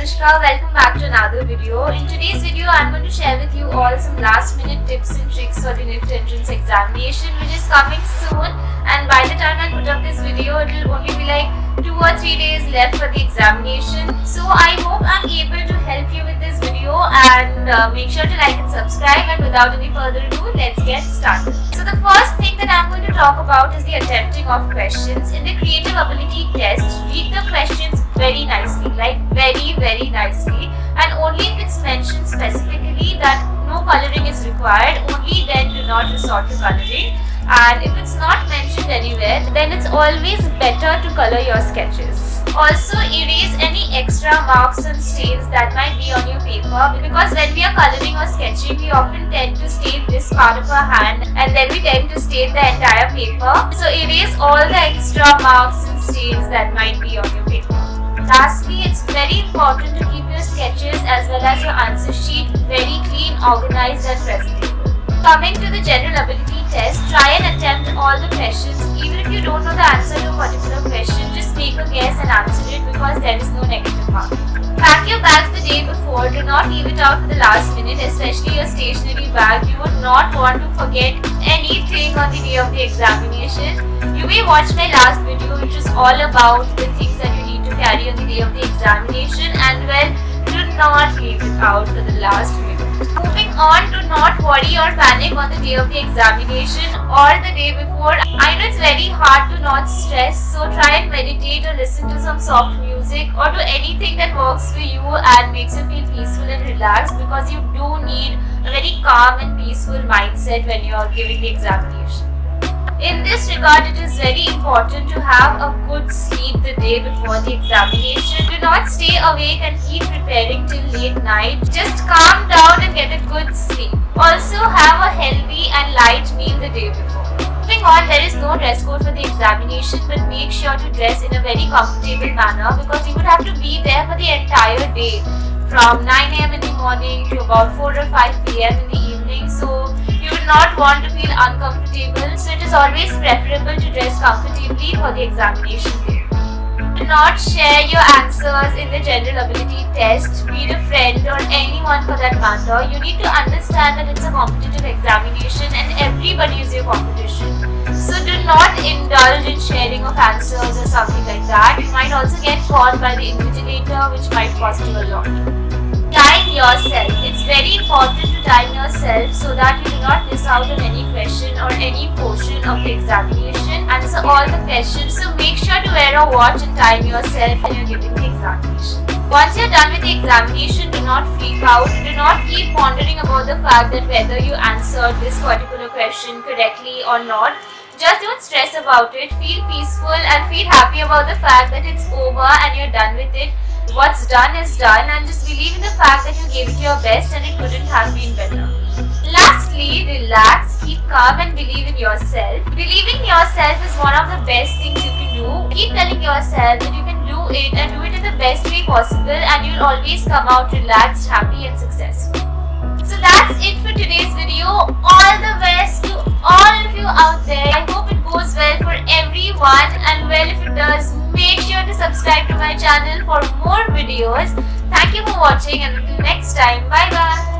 Anushka, welcome back to another video. In today's video, I'm going to share with you all some last minute tips and tricks for the NIFT entrance examination which is coming soon, and by the time I put up this video, it will only be like 2 or 3 days left for the examination. So I hope I'm able to help you with this video, and make sure to like and subscribe, and without any further ado, let's get started. So the first thing that I'm going to talk about is the attempting of questions. In the creative ability test, read the questions very nicely, like very nicely, and only if it's mentioned specifically that no coloring is required, only then do not resort to coloring. And if it's not mentioned anywhere, then it's always better to color your sketches. Also, erase any extra marks and stains that might be on your paper, because when we are coloring or sketching, we often tend to stain this part of our hand and then we tend to stain the entire paper. So erase all the extra marks and stains that might be on your paper. Lastly, it's very important to keep your sketches as well as your answer sheet very clean, organized and presentable. Coming to the general ability test, try and attempt all the questions. Even if you don't know the answer to a particular question, just make a guess and answer it, because there is no negative mark. Pack your bags the day before. Do not leave it out for the last minute, especially your stationery bag. You would not want to forget anything on the day of the examination. You may watch my last video, which is all about the things that you need to carry on the day of the examination, and well, do not leave it out for the last minute. Moving on, do not worry or panic on the day of the examination or the day before. I know it's very hard to not stress, so try and meditate or listen to some soft music or do anything that works for you and makes you feel peaceful and relaxed, because you do need a very calm and peaceful mindset when you are giving the examination. In this regard, it is very important to have a good sleep the day before the examination. Do not stay awake and keep preparing till late night. Just calm down and get a good sleep. Also, have a healthy and light meal the day before. Moving on, there is no dress code for the examination, but make sure to dress in a very comfortable manner, because you would have to be there for the entire day from 9 AM in the morning to about 4 or 5 PM in the evening. So you would not want to feel uncomfortable, so it is always preferable to dress comfortably for the examination day. Do not share your answers in the general ability test with a friend or anyone for that matter. You need to understand that it's a competitive examination and everybody is your competition. So do not indulge in sharing of answers or something like that. You might also get caught by the invigilator, which might cost you a lot. Time yourself. It's very important to time yourself so that you do not miss out on any question or any portion of the examination. Answer all the questions, so make sure to wear a watch and time yourself when you're giving the examination. Once you're done with the examination, do not freak out. Do not keep pondering about the fact that whether you answered this particular question correctly or not. Just don't stress about it. Feel peaceful and feel happy about the fact that it's over and you're done with it. What's done is done, and just believe in the fact that you gave it your best and it couldn't have been better. Lastly, relax, keep calm and believe in yourself. Believing in yourself is one of the best things you can do. Keep telling yourself that you can do it and do it in the best way possible, and you'll always come out relaxed, happy and successful. So that's it for today's video. All the best to all of you out there. I hope it goes well for everyone, and well, if it does, make sure to subscribe to my channel for more videos. Thank you for watching, and until next time, bye bye.